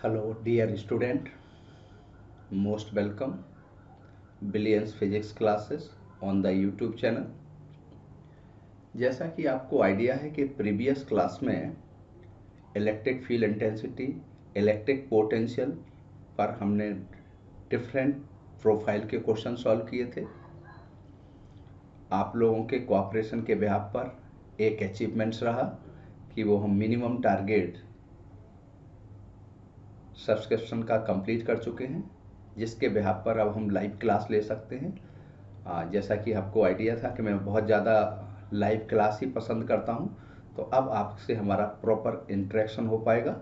Hello, dear student. Most welcome. Billions Physics classes on the YouTube channel. जैसा कि आपको idea है कि प्रीवियस क्लास में electric field intensity, electric potential पर हमने डिफरेंट प्रोफाइल के क्वेश्चन सॉल्व किए थे। आप लोगों के कोऑपरेशन के बिहाफ पर एक अचीवमेंट्स रहा कि वो हम मिनिमम टारगेट सब्सक्रिप्शन का कंप्लीट कर चुके हैं, जिसके बिहाफ पर अब हम लाइव क्लास ले सकते हैं। जैसा कि आपको आइडिया था कि मैं बहुत ज़्यादा लाइव क्लास ही पसंद करता हूं, तो अब आपसे हमारा प्रॉपर इंटरेक्शन हो पाएगा।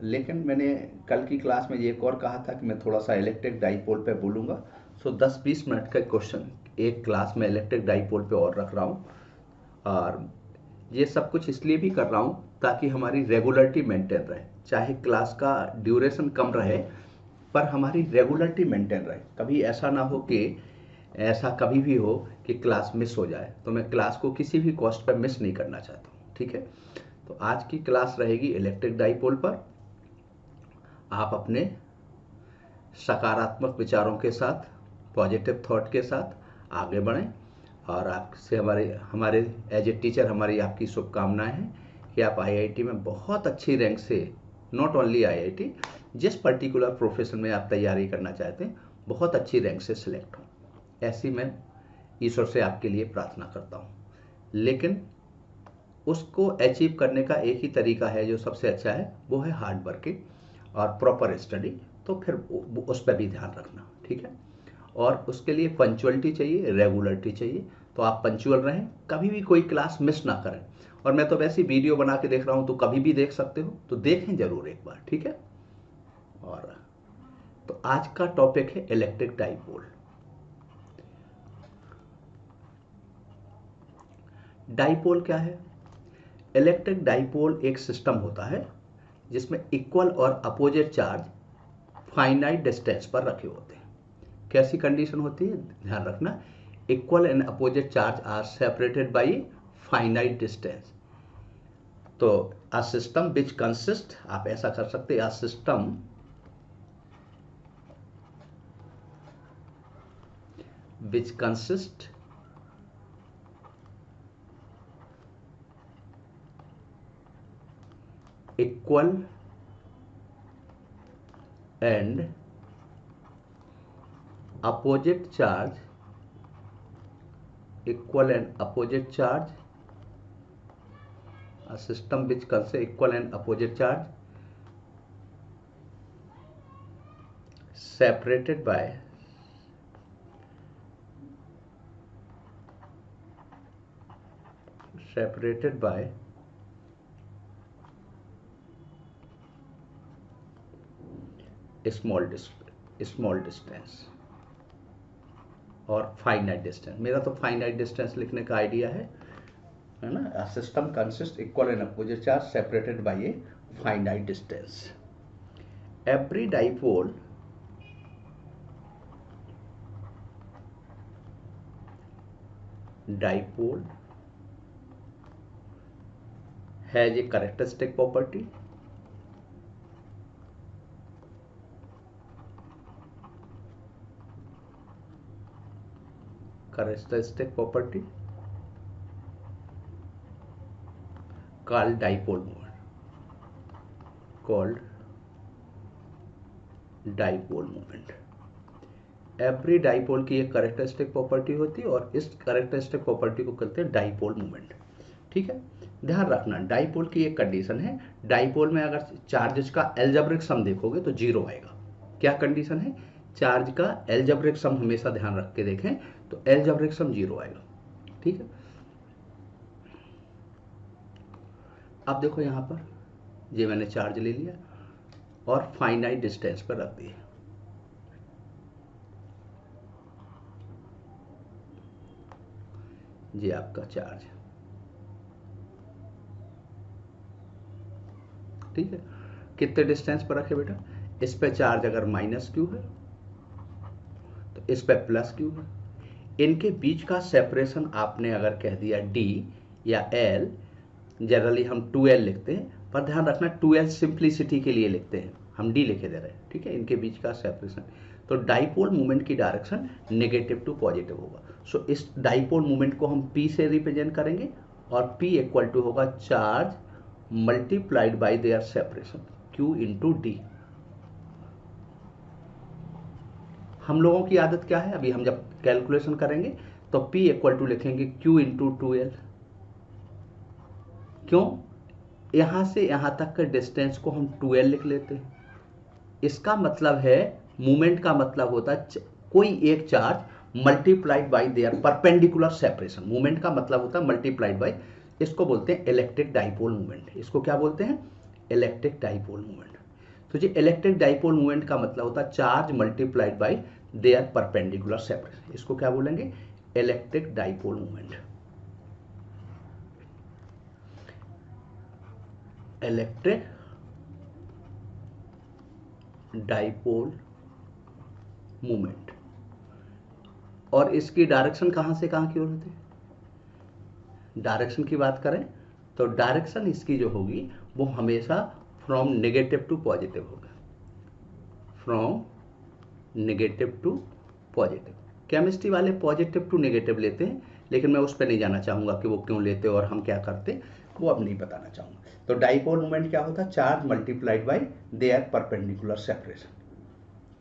लेकिन मैंने कल की क्लास में ये एक और कहा था कि मैं थोड़ा सा इलेक्ट्रिक डाइपोल पे बोलूँगा। सो 10-20 मिनट का क्वेश्चन एक क्लास में इलेक्ट्रिक डाइपोल पे और रख रहा हूँ, और ये सब कुछ इसलिए भी कर रहा हूँ ताकि हमारी रेगुलरिटी मेंटेन रहे। चाहे क्लास का ड्यूरेशन कम रहे पर हमारी रेगुलरिटी मेंटेन रहे। कभी ऐसा ना हो कि ऐसा कभी भी हो कि क्लास मिस हो जाए, तो मैं क्लास को किसी भी कॉस्ट पर मिस नहीं करना चाहता हूँ। ठीक है, तो आज की क्लास रहेगी इलेक्ट्रिक डाइपोल पर। आप अपने सकारात्मक विचारों के साथ, पॉजिटिव थॉट के साथ आगे बढ़ें, और आपसे हमारे एज ए टीचर हमारी आपकी शुभकामनाएं हैं कि आप आईआईटी में बहुत अच्छी रैंक से, नॉट ओनली आईआईटी, जिस पर्टिकुलर प्रोफेशन में आप तैयारी करना चाहते हैं, बहुत अच्छी रैंक से सिलेक्ट हों। ऐसी मैं ईश्वर से आपके लिए प्रार्थना करता हूँ। लेकिन उसको अचीव करने का एक ही तरीका है जो सबसे अच्छा है, वो है हार्ड वर्किंग और प्रॉपर स्टडी। तो फिर उस पर भी ध्यान रखना, ठीक है। और उसके लिए पंचुअलिटी चाहिए, रेगुलरिटी चाहिए। तो आप पंचुअल रहें, कभी भी कोई क्लास मिस ना करें। और मैं तो वैसे वीडियो बना के देख रहा हूँ, तो कभी भी देख सकते हो, तो देखें जरूर एक बार, ठीक है। और तो आज का टॉपिक है इलेक्ट्रिक डाइपोल। डाइपोल क्या है? इलेक्ट्रिक डाइपोल एक सिस्टम होता है जिसमें इक्वल और अपोजिट चार्ज फाइनाइट डिस्टेंस पर रखे होते हैं। कैसी कंडीशन होती है, ध्यान रखना। Equal and opposite charge are separated by finite distance. तो अ सिस्टम विच कंसिस्ट, आप ऐसा कर सकते हैं, a system which consist equal and opposite charge, equal and opposite charge, a system which consists equal and opposite charge separated by small distance और finite distance. मेरा तो finite distance लिखने का आइडिया है ना। A system consist equal and opposite charge separated by a finite distance. Every dipole has a characteristic property called dipole moment। Every dipole की एक characteristic property होती है, और इस कैरेक्टरिस्टिक प्रॉपर्टी को कहते हैं डाइपोल मोमेंट। ठीक है, ध्यान रखना। डाइपोल की एक कंडीशन है, डाइपोल में अगर चार्जेस का एल्जेब्रिक सम देखोगे तो जीरो आएगा। क्या कंडीशन है? चार्ज का एल्जेब्रिक सम हमेशा ध्यान रख के देखें, तो एल्जेब्रिक सम जीरो आएगा। ठीक है, अब देखो यहां पर ये मैंने चार्ज ले लिया और फाइनाइट डिस्टेंस पर रख दिया। ये आपका चार्ज, ठीक है। कितने डिस्टेंस पर रखे बेटा? इस पे चार्ज अगर माइनस क्यू है तो इस पे प्लस क्यू है। इनके बीच का सेपरेशन आपने अगर कह दिया डी या एल, जनरली हम 2L लिखते हैं, पर ध्यान रखना 2L सिंप्लिसिटी के लिए लिखते हैं। हम डी लिखे दे रहे हैं, ठीक है, इनके बीच का सेपरेशन। तो डाइपोल मोमेंट की डायरेक्शन नेगेटिव टू पॉजिटिव होगा। सो इस डाइपोल मोमेंट को हम पी से रिप्रेजेंट करेंगे और पी इक्वल टू होगा charge multiplied by there separation, Q into D. हम लोगों की आदत क्या है, अभी हम जब कैलकुलेशन करेंगे तो P इक्वल टू लिखेंगे Q इंटू 2L। क्यों? यहां से यहां तक के डिस्टेंस को हम 2L लिख लेते हैं। इसका मतलब है मूवमेंट का मतलब होता है कोई एक charge multiplied by there perpendicular separation. Movement का मतलब होता है मल्टीप्लाइड बाय, इसको बोलते हैं इलेक्ट्रिक डाइपोल मूवमेंट। इसको क्या बोलते हैं? Electric dipole movement. तो ये इलेक्ट्रिक डाइपोल मूवमेंट का मतलब होता है charge multiplied by there perpendicular separation. इसको क्या बोलेंगे? Electric dipole movement. Electric dipole movement. और इसकी डायरेक्शन कहां से कहां की ओर होती है? डायरेक्शन की बात करें तो डायरेक्शन इसकी जो होगी वो हमेशा फ्रॉम नेगेटिव टू पॉजिटिव होगा, from negative to positive. Chemistry वाले पॉजिटिव टू नेगेटिव लेते हैं, लेकिन मैं उस पर नहीं जाना चाहूंगा कि वो क्यों लेते और हम क्या करते, वो अब नहीं बताना चाहूंगा। तो डाइपोल मूवमेंट क्या होता है? Charge multiplied by there perpendicular separation.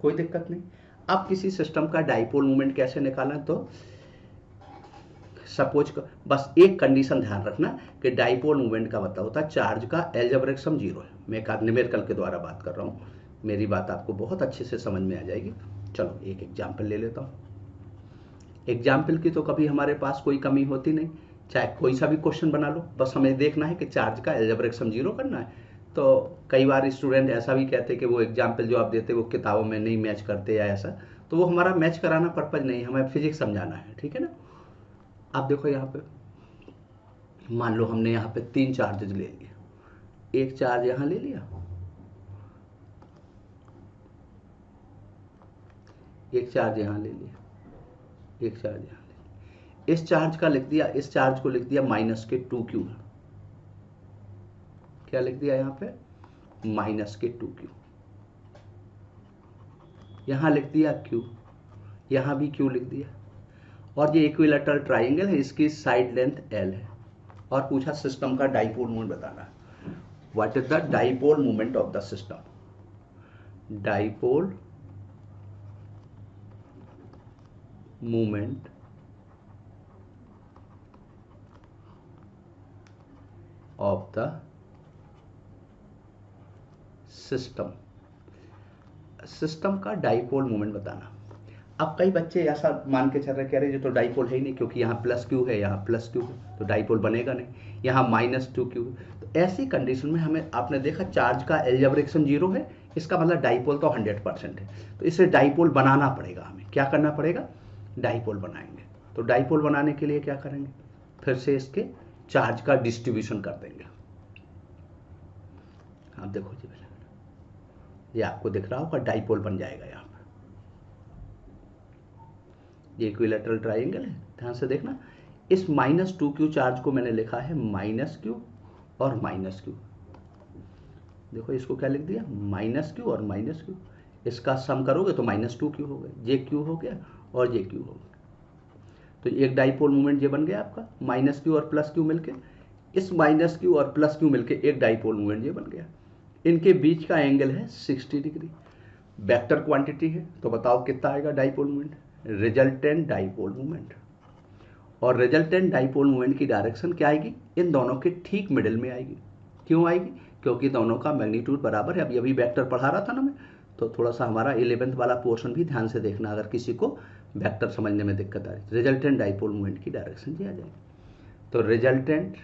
कोई दिक्कत नहीं। अब किसी सिस्टम का डाइपोल मूवमेंट कैसे निकालना, तो सपोज बस एक कंडीशन ध्यान रखना कि डाइपोल मूवमेंट का मतलब होता है चार्ज का अलजेब्रिक सम 0 है। मैं एक न्यूमेरिकल के द्वारा बात कर रहा हूँ, मेरी बात आपको बहुत अच्छे से समझ में आ जाएगी। चलो एक एग्जाम्पल ले लेता हूँ। एग्जाम्पल की तो कभी हमारे पास कोई कमी होती नहीं, चाहे कोई सा भी क्वेश्चन बना लो, बस हमें देखना है कि चार्ज का अलजेब्रिक सम 0 करना है। तो कई बार स्टूडेंट ऐसा भी कहते हैं कि वो एग्जाम्पल जो आप देते वो किताबों में नहीं मैच करते या ऐसा, तो वो हमारा मैच कराना पर्पज नहीं, हमें फिजिक्स समझाना है, ठीक है ना। आप देखो यहाँ पे, मान लो हमने यहाँ पे 3 चार्जेज ले लिए, एक चार्ज यहाँ ले लिया, एक चार्ज यहाँ ले लिया, एक चार्ज यहाँ ले लिया। इस चार्ज का लिख दिया, इस चार्ज को लिख दिया माइनस के 2Q। क्या लिख दिया यहाँ पे? माइनस के 2Q। यहाँ लिख दिया Q, यहाँ भी Q लिख दिया। और ये इक्विलैटरल ट्राइंगल है, इसकी साइड लेंथ L है। और पूछा सिस्टम का डाइपोल मोमेंट बताना है। What is the dipole moment of the system? Dipole moment of the system. System का डाइपोल मोमेंट बताना। अब कई बच्चे ऐसा मान के चल रहे, कह रहे ये तो डाइपोल है ही नहीं, क्योंकि यहाँ प्लस क्यू है, यहाँ प्लस क्यू है, तो डाइपोल बनेगा नहीं। यहाँ माइनस 2Q। तो ऐसी कंडीशन में हमें, आपने देखा चार्ज का अलजेब्रिक सम 0 है, इसका मतलब डाइपोल तो 100% है। तो इसे डाइपोल बनाना पड़ेगा, हमें क्या करना पड़ेगा? डाइपोल बनाएंगे। तो डाइपोल बनाने के लिए क्या करेंगे? फिर से इसके चार्ज का डिस्ट्रीब्यूशन कर देंगे। आप देखो जी, ये आपको दिख रहा होगा, डाइपोल बन जाएगा यहाँ पर। ये इक्विलैटरल ट्राइंगल है, ध्यान से देखना। इस माइनस 2Q चार्ज को मैंने लिखा है माइनस Q और माइनस Q। देखो इसको क्या लिख दिया? माइनस Q और माइनस Q। इसका सम करोगे तो माइनस 2Q हो गया, ये Q हो गया और ये Q हो गया। तो एक डाइपोल मूवमेंट ये बन गया आपका, माइनस Q और प्लस Q मिलके। इस माइनस Q और प्लस Q मिलके एक डाइपोल मूवमेंट ये बन गया। इनके बीच का एंगल है 60 डिग्री। वेक्टर क्वांटिटी है, तो बताओ कितना आएगा dipole movement? Resultant dipole movement. और रिजल्टेंट डाइपोल मूवमेंट की डायरेक्शन क्या आएगी? इन दोनों के ठीक मिडिल में आएगी। क्यों आएगी? क्योंकि दोनों का मैग्नीट्यूड बराबर है। अभी वेक्टर पढ़ा रहा था ना मैं, तो थोड़ा सा हमारा 11th वाला पोर्शन भी ध्यान से देखना, अगर किसी को वेक्टर समझने में दिक्कत आ रही। रिजल्टेंट डाइपोल मूवमेंट की डायरेक्शन ये आ जाएगी। तो रिजल्टेंट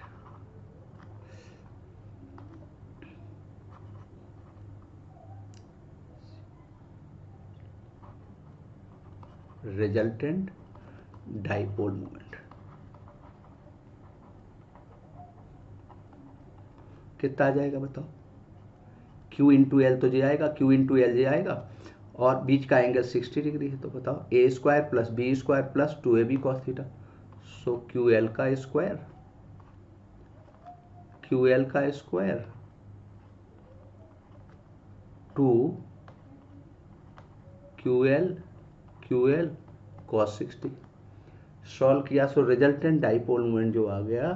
डाइपोल मूवमेंट कितना आ जाएगा बताओ? Q इंटू एल तो ये आएगा, Q इंटू एल ये आएगा, और बीच का एंगल 60 डिग्री है। तो बताओ A square plus B square plus 2AB cos theta. So QL का स्क्वायर, QL का square 2 QL QL cos 60 solve किया, सो रिजल्टेंट डाइपोल मोमेंट जो आ गया,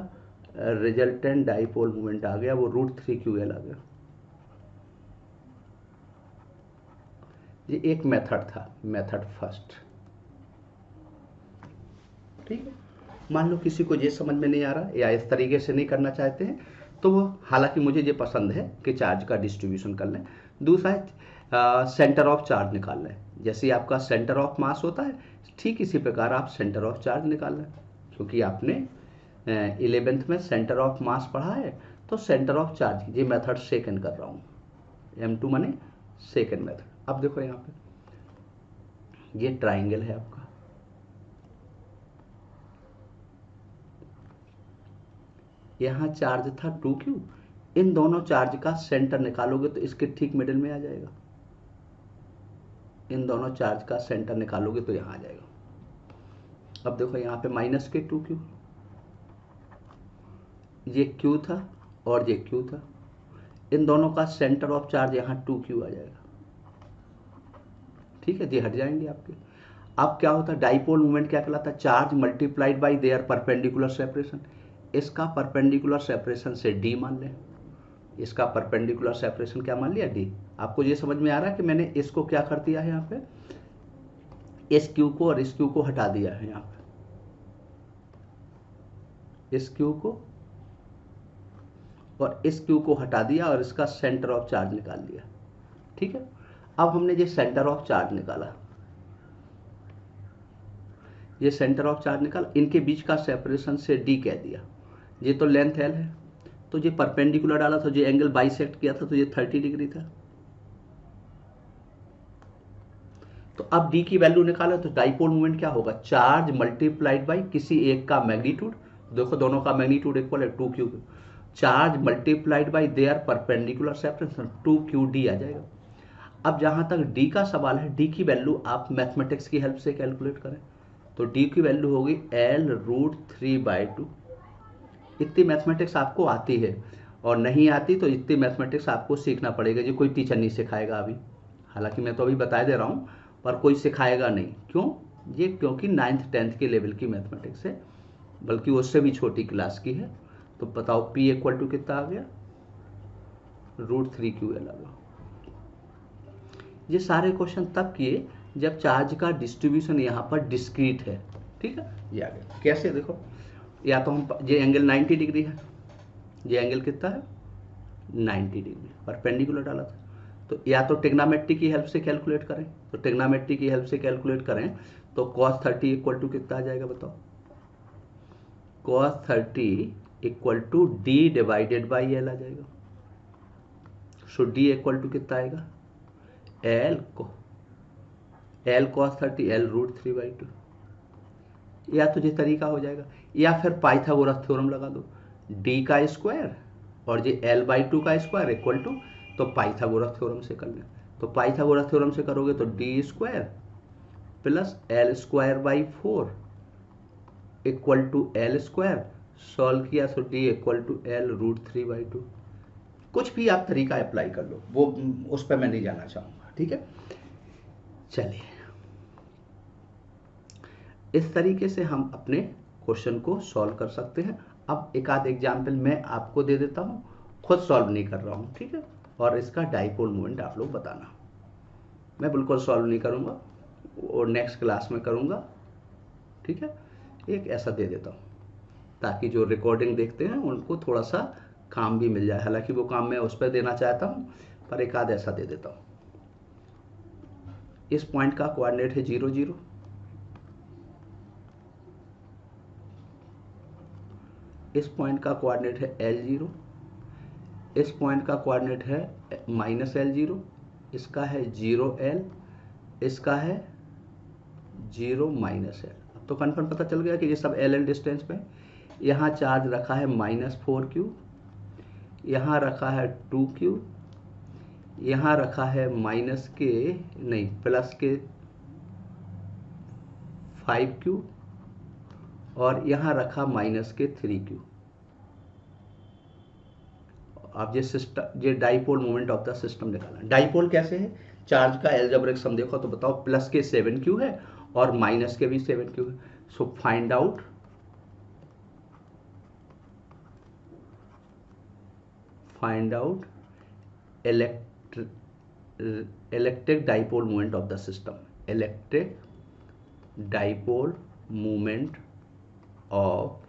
रिजल्टेंट डाइपोल मोमेंट आ गया वो √3QL आ गया। ये एक मेथड था, मेथड फर्स्ट। ठीक है, मान लो किसी को ये समझ में नहीं आ रहा या इस तरीके से नहीं करना चाहते हैं तो वो, हालांकि मुझे ये पसंद है कि चार्ज का डिस्ट्रीब्यूशन कर लें। दूसरा है सेंटर ऑफ चार्ज निकाल लें। जैसे आपका सेंटर ऑफ मास होता है, ठीक इसी प्रकार आप सेंटर ऑफ चार्ज निकाल लें, क्योंकि आपने 11th में सेंटर ऑफ मास पढ़ा है। तो सेंटर ऑफ चार्ज, ये मेथड सेकंड कर रहा हूँ, M2 माने सेकंड मेथड। अब देखो यहाँ पे ये ट्राइंगल है आपका, यहाँ चार्ज था 2Q, इन दोनों चार्ज का सेंटर निकालोगे तो इसके ठीक मिडिल में आ जाएगा। इन दोनों चार्ज का सेंटर निकालोगे तो यहाँ आ जाएगा। अब देखो यहाँ पे -2Q, ये Q था और ये Q था, इन दोनों का सेंटर ऑफ चार्ज यहाँ 2Q आ जाएगा। ठीक है, ये हट जाएंगे आपके। अब क्या होता है, डाइपोल मूवमेंट क्या कहलाता है, charge multiplied by there perpendicular separation. इसका परपेंडिकुलर सेपरेशन से D मान लें, इसका परपेंडिकुलर सेपरेशन क्या मान लिया, D। आपको ये समझ में आ रहा है कि मैंने इसको क्या कर दिया है, यहाँ पे इस Q को और इस Q को हटा दिया है, यहाँ पे इस Q को और इस Q को हटा दिया और इसका सेंटर ऑफ चार्ज निकाल दिया। ठीक है, अब हमने ये सेंटर ऑफ चार्ज निकाला, ये सेंटर ऑफ चार्ज निकाला, इनके बीच का सेपरेशन से D कह दिया। ये तो लेंथ L है, तो ये परपेंडिकुलर डाला तो ये एंगल बाइसेक्ट किया था, तो ये 30 डिग्री था। तो अब D की वैल्यू निकाला तो डाइपोल मोमेंट क्या होगा, चार्ज मल्टीप्लाइड बाई किसी एक का मैग्नीट्यूड। देखो दोनों का मैग्नीट्यूड इक्वल है 2Q, charge multiplied by there perpendicular separation 2QD आ जाएगा। अब जहां तक D का सवाल है, D की वैल्यू आप मैथमेटिक्स की हेल्प से कैलकुलेट करें तो D की वैल्यू होगी L√3/2। इतनी मैथमेटिक्स आपको आती है, और नहीं आती तो इतनी मैथमेटिक्स आपको सीखना पड़ेगा, जो कोई टीचर नहीं सिखाएगा अभी। हालांकि मैं तो अभी बता दे रहा हूँ, पर कोई सिखाएगा नहीं। क्यों, ये क्योंकि 9th 10th के लेवल की मैथमेटिक्स है, बल्कि उससे भी छोटी क्लास की है। तो बताओ P इक्वल टू कितना आ गया, √3QL आ गया। ये सारे क्वेश्चन तब किए जब चार्ज का डिस्ट्रीब्यूशन यहाँ पर डिस्क्रीट है। ठीक है, ये आ गया। कैसे, देखो या तो हम, ये एंगल 90 डिग्री है, ये एंगल कितना है 90 डिग्री, परपेंडिकुलर डाला था। तो या तो ट्रिग्नोमेट्री की हेल्प से कैलकुलेट करें, तो ट्रिग्नोमेट्री की हेल्प से कैलकुलेट करें तो cos 30 इक्वल टू कितना आ जाएगा, बताओ। cos 30 equal to D divided by L आ जाएगा। सो D इक्वल टू कितना आएगा, L cos 30 L√3/2। या तो ये तरीका हो जाएगा, या फिर पाइथागोरस थ्योरम लगा दो, D का स्क्वायर और ये L/2 का स्क्वायर इक्वल टू, तो पाइथागोरस थ्योरम से कर लें। तो पाइथागोरस थ्योरम से करोगे तो D² plus L²/4 equal to L²। Solve किया तो D इक्वल टू L√3/2। कुछ भी आप तरीका अप्लाई कर लो, वो उस पर मैं नहीं जाना चाहूँगा। ठीक है, चलिए इस तरीके से हम अपने क्वेश्चन को सॉल्व कर सकते हैं। अब एक आध एग्जाम्पल मैं आपको दे देता हूँ, खुद सॉल्व नहीं कर रहा हूँ। ठीक है, और इसका डाइपोल मोमेंट आप लोग बताना, मैं बिल्कुल सॉल्व नहीं करूँगा और नेक्स्ट क्लास में करूँगा। ठीक है, एक ऐसा दे देता हूँ ताकि जो रिकॉर्डिंग देखते हैं उनको थोड़ा सा काम भी मिल जाए। हालांकि वो काम मैं उस पर देना चाहता हूँ, पर एक आध ऐसा दे देता हूँ। इस पॉइंट का कोऑर्डिनेट है 0 0, इस पॉइंट का कोऑर्डिनेट है L0, इस पॉइंट का कोऑर्डिनेट है -L0, इसका है 0L, इसका है 0 -L। अब तो कन्फर्म पता चल गया कि ये सब LL डिस्टेंस पे। यहाँ चार्ज रखा है -4Q, यहाँ रखा है 2Q, यहाँ रखा है +5Q और यहाँ रखा -3Q। आप ये सिस्टम, ये dipole moment of the system निकालना। डाइपोल कैसे है, चार्ज का एल्जेब्रिक सम देखो तो बताओ, प्लस के 7q है और माइनस के भी 7q है। So find out electric dipole moment of the system, electric dipole moment of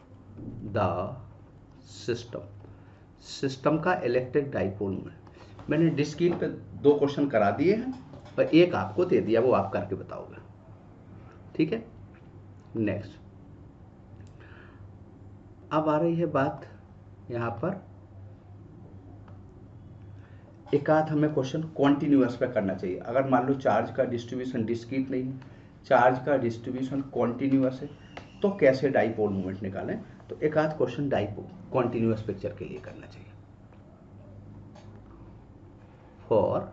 the system, system का इलेक्ट्रिक डाइपोल मोमेंट। मैंने डिस्क्रीट पे 2 क्वेश्चन करा दिए हैं और एक आपको दे दिया, वो आप करके बताओगे, ठीक है। नेक्स्ट, अब आ रही है बात यहाँ पर, एक आध हमें क्वेश्चन कॉन्टिन्यूअस पे करना चाहिए। अगर मान लो चार्ज का डिस्ट्रीब्यूशन डिस्क्रीट नहीं है, चार्ज का डिस्ट्रीब्यूशन कॉन्टिन्यूअस है, तो कैसे डाइपोल मोमेंट निकालें। तो एक आध क्वेश्चन डाइपोल कॉन्टिन्यूअस पिक्चर के लिए करना चाहिए। फॉर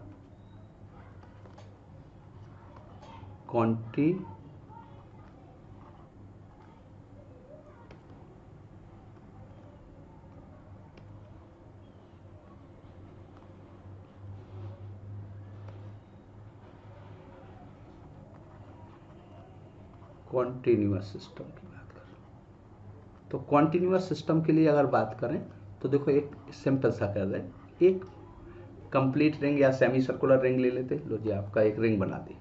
कॉन्टिन्यूअस सिस्टम की बात करें, तो कॉन्टिन्यूअस सिस्टम के लिए अगर बात करें तो देखो एक सिंपल सा कर रहे हैं, एक कंप्लीट रिंग या सेमी सर्कुलर रिंग ले लेते। लो जी, आपका एक रिंग बना दी।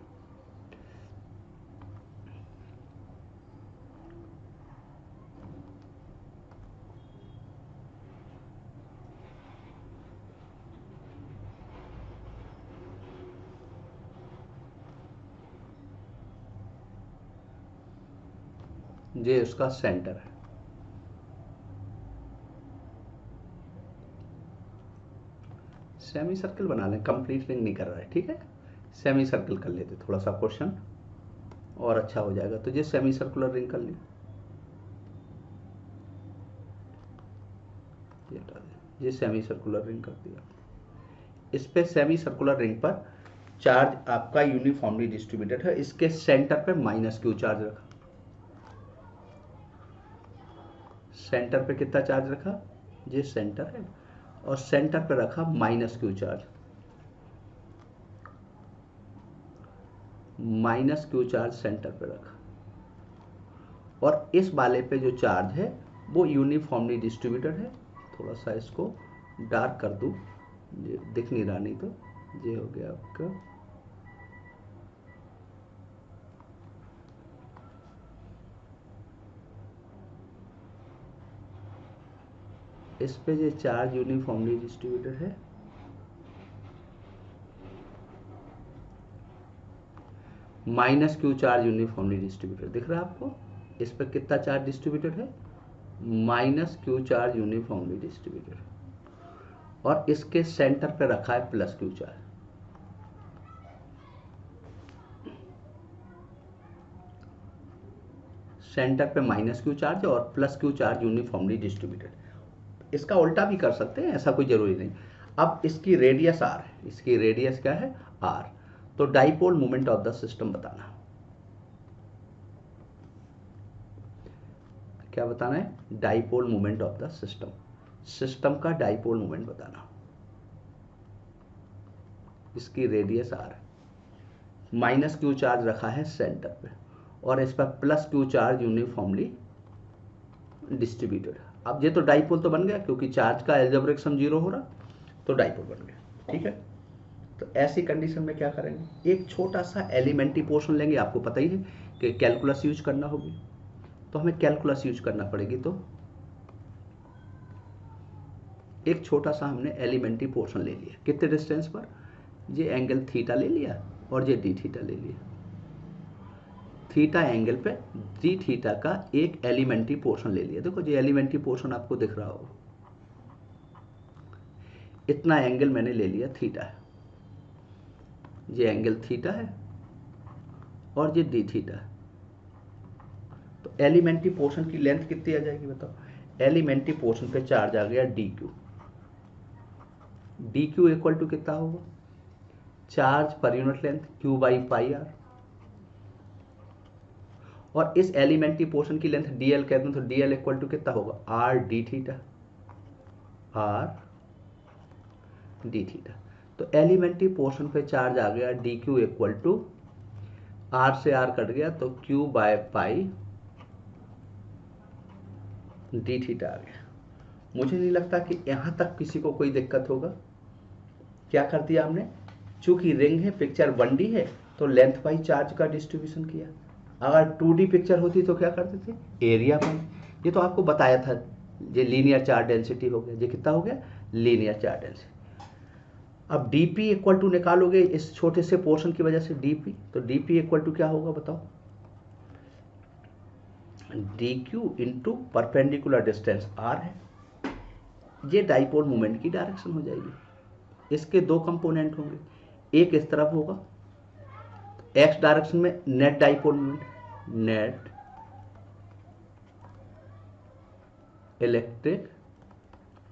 ये उसका सेंटर है। सेमी सर्कल बना लें, कंप्लीट रिंग नहीं कर रहा है, ठीक है। सेमी सर्कल कर लेते, थोड़ा सा क्वेश्चन और अच्छा हो जाएगा। तो ये सेमी सर्कुलर रिंग कर ली, ये सेमी सर्कुलर रिंग कर दिया। इस पे सेमी सर्कुलर रिंग पर चार्ज आपका यूनिफॉर्मली डिस्ट्रीब्यूटेड है। इसके सेंटर पे -q चार्ज रखा। सेंटर पे कितना चार्ज रखा, ये सेंटर है, और सेंटर पे रखा -q charge, -q charge centre पे रखा। और इस वाले पे जो चार्ज है वो यूनिफॉर्मली डिस्ट्रीब्यूटेड है। थोड़ा सा इसको डार्क कर दूं, ये दिख नहीं रहा, नहीं तो ये हो गया आपका। इस पे ये चार्ज यूनिफॉर्मली डिस्ट्रीब्यूटेड है, -q चार्ज यूनिफॉर्मली डिस्ट्रीब्यूटेड दिख रहा है आपको। इस पे कितना चार्ज डिस्ट्रीब्यूटेड है, -q चार्ज यूनिफॉर्मली डिस्ट्रीब्यूटेड, और इसके सेंटर पे रखा है +q चार्ज। सेंटर पे -q चार्ज और +q चार्ज यूनिफॉर्मली डिस्ट्रीब्यूटेड। इसका उल्टा भी कर सकते हैं, ऐसा कोई जरूरी नहीं। अब इसकी रेडियस r है, इसकी रेडियस क्या है, r। तो dipole moment of the system बताना, क्या बताना है, dipole moment of the system, system का डाइपोल मोमेंट बताना। इसकी रेडियस r है, -q चार्ज रखा है सेंटर पे, और इस पर +q चार्ज यूनिफॉर्मली डिस्ट्रीब्यूटेड। अब ये तो डाइपोल तो बन गया, क्योंकि चार्ज का एल्जेब्रिक सम 0 हो रहा, तो डाइपोल बन गया, ठीक है। तो ऐसी कंडीशन में क्या करेंगे, एक छोटा सा एलिमेंट्री पोर्शन लेंगे। आपको पता ही है कि कैलकुलस यूज करना होगी, तो हमें कैलकुलस यूज करना पड़ेगी। तो एक छोटा सा हमने एलिमेंट्री पोर्शन ले लिया, कितने डिस्टेंस पर, ये एंगल थीटा ले लिया और ये डी थीटा ले लिया। थीटा एंगल पे डी थीटा का एक एलिमेंट्री पोर्शन ले लिया। देखो ये एलिमेंट्री पोर्शन आपको दिख रहा होगा, इतना एंगल मैंने ले लिया, थीटा है, ये एंगल थीटा है और ये डी थीटा है। तो एलिमेंट्री पोर्शन की लेंथ कितनी आ जाएगी बताओ, एलिमेंट्री पोर्शन पे चार्ज आ गया D Q. D Q equal to कितना होगा, charge per unit length q/πr, और इस एलिमेंट्री पोर्शन की लेंथ dl कहते हैं, तो dl इक्वल टू कितना होगा, r d theta, r D theta. तो एलिमेंट्री पोर्शन पे चार्ज आ गया D Q equal to R से आर कट गया तो Q by pi D theta आ गया। मुझे नहीं लगता कि यहाँ तक किसी को कोई दिक्कत होगा। क्या कर दिया हमने, चूंकि रिंग है, पिक्चर 1D है, तो लेंथ बाई चार्ज का डिस्ट्रीब्यूशन किया। अगर 2D पिक्चर होती तो क्या करते थे, एरिया बाई। ये तो आपको बताया था, ये लीनियर चार्ज डेंसिटी हो गया। ये कितना हो गया, लीनियर चार्ज डेंसिटी। अब dp इक्वल टू निकालोगे इस छोटे से पोर्शन की वजह से dp, तो dp इक्वल टू क्या होगा बताओ, dq into perpendicular distance r है। ये डाइपोल मोमेंट की डायरेक्शन हो जाएगी। इसके दो कंपोनेंट होंगे, एक इस तरफ होगा, x डायरेक्शन में net dipole moment, net electric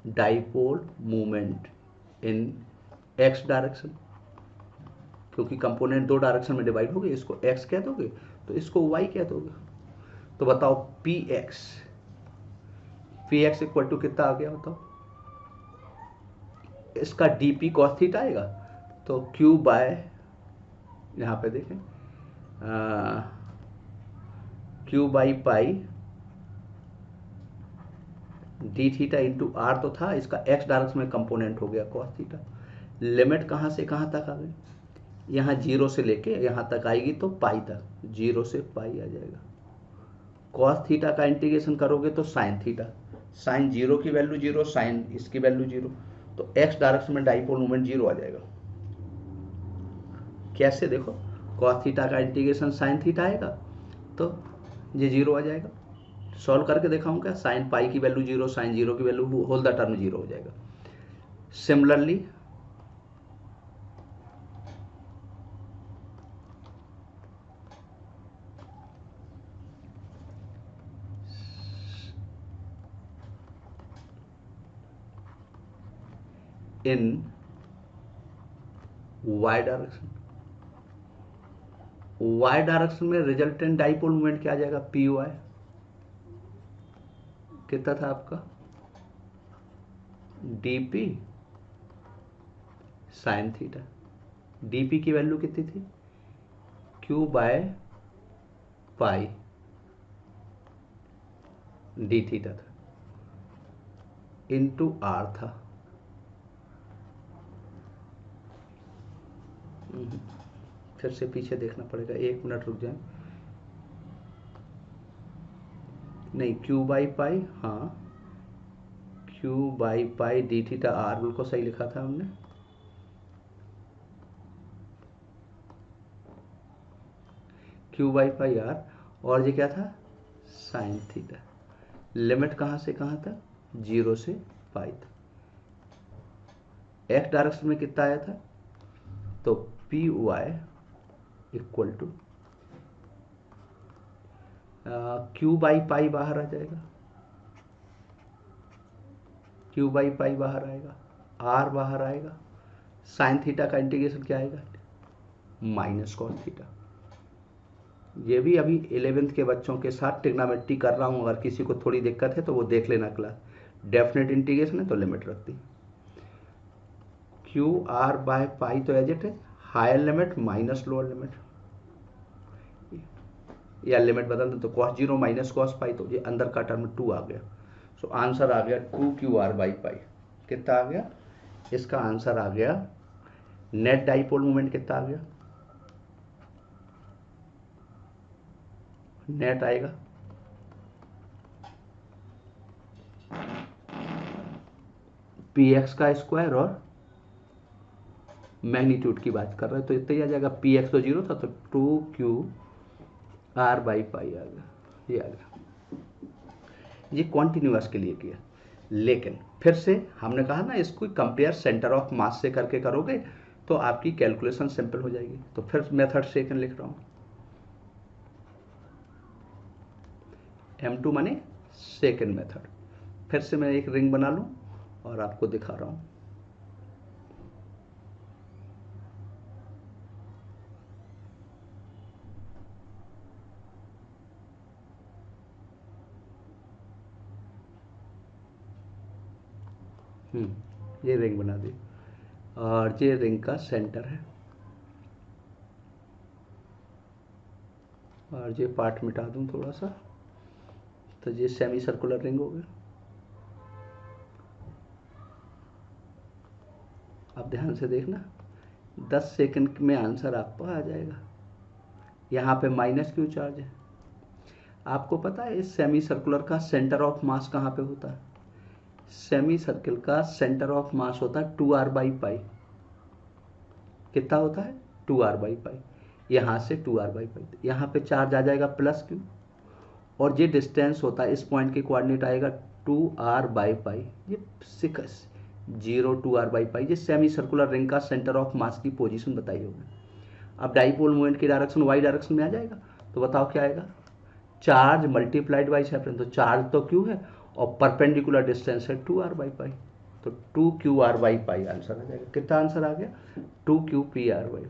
dipole moment in x direction, क्योंकि कंपोनेंट दो डायरेक्शन में डिवाइड हो गए, इसको x कह दोगे तो इसको y कह दोगे। तो बताओ px इक्वल टू कितना आ गया बताओ, इसका dp cos थीटा आएगा, तो q बाय, यहाँ पे देखें, q by pi D theta into R तो था, इसका x डायरेक्शन में कंपोनेंट हो गया cos थीटा। लिमिट कहाँ से कहाँ तक आ गई, यहाँ 0 से लेके यहाँ तक आएगी तो पाई तक, 0 से पाई आ जाएगा। cos थीटा का इंटीग्रेशन करोगे तो sin थीटा, sin 0 की वैल्यू 0, sin इसकी वैल्यू 0, तो x डायरेक्शन में डाइपोल मोमेंट 0 आ जाएगा। कैसे, देखो cos थीटा का इंटीग्रेशन sin थीटा आएगा तो ये 0 आ जाएगा। सॉल्व करके दिखाऊं क्या, sin पाई की वैल्यू 0, sin 0 की वैल्यू होल द टर्म 0 हो जाएगा। Similarly in y direction, y direction में रिजल्टेंट डाइपोल मोमेंट क्या आ जाएगा, पी वाई, कितना था आपका, dp sin थीटा। dp की वैल्यू कितनी थी, q bye pi D theta था, इंटू आर था। फिर से पीछे देखना पड़ेगा, 1 मिनट रुक जाए। नहीं, q बाई पाई, हाँ q by pi D theta r बिल्कुल सही लिखा था हमने। q बाई पाई आर, और ये क्या था, साइन थीटा। लिमिट कहाँ से कहाँ था, 0 से पाई था। x डायरेक्शन में कितना आया था, तो p y equal to q by pi बाहर आ जाएगा, क्यू बाई पाई बाहर आएगा, आर बाहर आएगा, साइन थीटा का इंटीग्रेशन क्या आएगा, माइनस कॉस थीटा। ये भी अभी 11th के बच्चों के साथ ट्रिग्नोमेट्री कर रहा हूँ, अगर किसी को थोड़ी दिक्कत है तो वो देख लेना क्लास। डेफिनेट इंटीग्रेशन है तो लिमिट रख दी, क्यू आर बाय पाई तो एज इट है, higher limit minus lower limit, या लिमिट बदल दो तो cos 0 माइनस कॉस पाई, तो ये अंदर का टर्म 2 आ गया। सो आंसर आ गया 2QR बाई पाई। कितना आ गया, इसका आंसर आ गया, नेट डाइपोल मोमेंट कितना आ गया, नेट आएगा px का स्क्वायर, और मैग्नीट्यूड की बात कर रहे हैं तो इतना ही आ जाएगा। px तो 0 था तो 2QR बाई पाई आ गया, ये आ गया। ये कॉन्टिन्यूअस के लिए किया, लेकिन फिर से हमने कहा ना, इसको कंपेयर सेंटर ऑफ मास से करके करोगे तो आपकी कैलकुलेशन सिंपल हो जाएगी। तो फिर मेथड सेकंड लिख रहा हूँ, M2 माने सेकंड मेथड। फिर से मैं एक रिंग बना लूँ और आपको दिखा रहा हूँ। ये रिंग बना दी। और ये रिंग का सेंटर है, और ये पार्ट मिटा दूं थोड़ा सा, तो ये सेमी सर्कुलर रिंग हो गया। अब ध्यान से देखना, 10 सेकंड में आंसर आपको आ जाएगा। यहाँ पे माइनस क्यू चार्ज है। आपको पता है इस सेमी सर्कुलर का सेंटर ऑफ मास कहाँ पे होता है? सेमी सर्कल का सेंटर ऑफ मास होता है 2r/π। कितना होता है? 2r/π। यहाँ से 2r/π, यहाँ पे चार्ज आ जाएगा प्लस क्यू, और ये डिस्टेंस होता है, इस पॉइंट के कोऑर्डिनेट आएगा 2r/π। ये 0 2r/π। ये सेमी सर्कुलर रिंग का सेंटर ऑफ मास की पोजीशन बताई होगी। अब डाइपोल मूवमेंट की डायरेक्शन वाई डायरेक्शन में आ जाएगा, तो बताओ क्या आएगा? Charge multiplied by separation. तो चार्ज तो क्यू है और परपेंडिकुलर डिस्टेंस है 2r/π, तो 2qr/π आंसर आ जाएगा। कितना आंसर आ गया? 2qpr/π।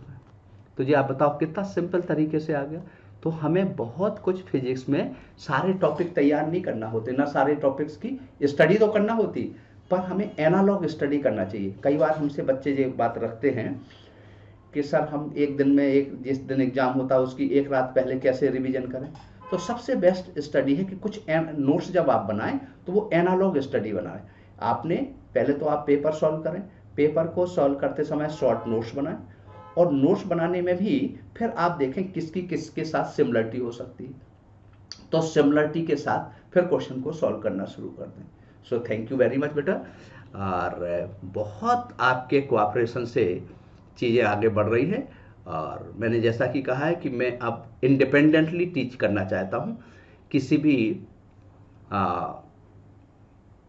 तो जी आप बताओ कितना सिंपल तरीके से आ गया। तो हमें बहुत कुछ फिजिक्स में सारे टॉपिक तैयार नहीं करना होते, ना सारे टॉपिक्स की स्टडी तो करना होती, पर हमें एनालॉग स्टडी करना चाहिए। कई बार हमसे बच्चे ये बात रखते हैं कि सर हम एक दिन में जिस दिन एग्जाम होता है उसकी एक रात पहले कैसे रिवीजन करें। तो सबसे बेस्ट स्टडी है कि कुछ नोट्स जब आप बनाएं तो वो एनालॉग स्टडी बनाएं। आपने पहले तो आप पेपर सॉल्व करें, पेपर को सॉल्व करते समय शॉर्ट नोट्स बनाएं, और नोट्स बनाने में भी फिर आप देखें किसकी किसके साथ सिमिलरिटी हो सकती है, तो सिमिलरिटी के साथ फिर क्वेश्चन को सॉल्व करना शुरू कर दें। So thank you very much बेटा, और बहुत आपके कोऑपरेशन से चीज़ें आगे बढ़ रही है। और मैंने जैसा कि कहा है कि मैं अब इंडिपेंडेंटली टीच करना चाहता हूँ, किसी भी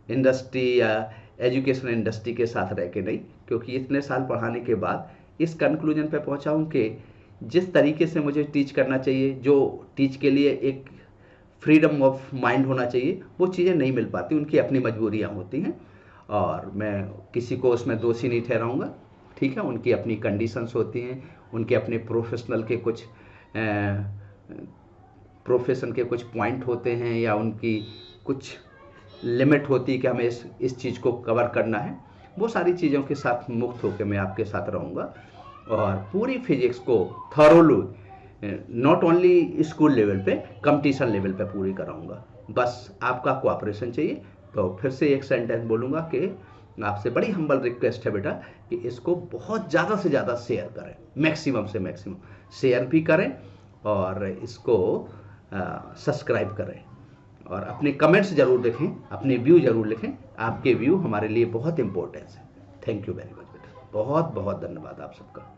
इंडस्ट्री या एजुकेशन इंडस्ट्री के साथ रह के नहीं, क्योंकि इतने साल पढ़ाने के बाद इस कंक्लूजन पे पहुंचा हूं कि जिस तरीके से मुझे टीच करना चाहिए, जो टीच के लिए एक फ्रीडम ऑफ माइंड होना चाहिए, वो चीज़ें नहीं मिल पाती, उनकी अपनी मजबूरियां होती हैं, और मैं किसी को उसमें दोषी नहीं ठहराऊंगा। ठीक है, उनकी अपनी कंडीशंस होती हैं, उनके अपने प्रोफेशनल के कुछ प्रोफेशन के कुछ पॉइंट होते हैं, या उनकी कुछ लिमिट होती है कि हमें इस चीज़ को कवर करना है। वो सारी चीज़ों के साथ मुक्त होकर मैं आपके साथ रहूँगा, और पूरी फिजिक्स को thoroughly not only school level पे, कंपटीशन लेवल पे पूरी कराऊंगा। बस आपका कोऑपरेशन चाहिए। तो फिर से एक सेंटेंस बोलूँगा कि आपसे बड़ी हम्बल रिक्वेस्ट है बेटा कि इसको बहुत ज़्यादा से ज़्यादा शेयर करें, मैक्सिमम से मैक्सिमम शेयर भी करें, और इसको सब्सक्राइब करें, और अपने कमेंट्स ज़रूर लिखें, अपने व्यू ज़रूर लिखें। आपके व्यू हमारे लिए बहुत इंपॉर्टेंट है। थैंक यू वेरी मच बेटा, बहुत बहुत धन्यवाद आप सबका।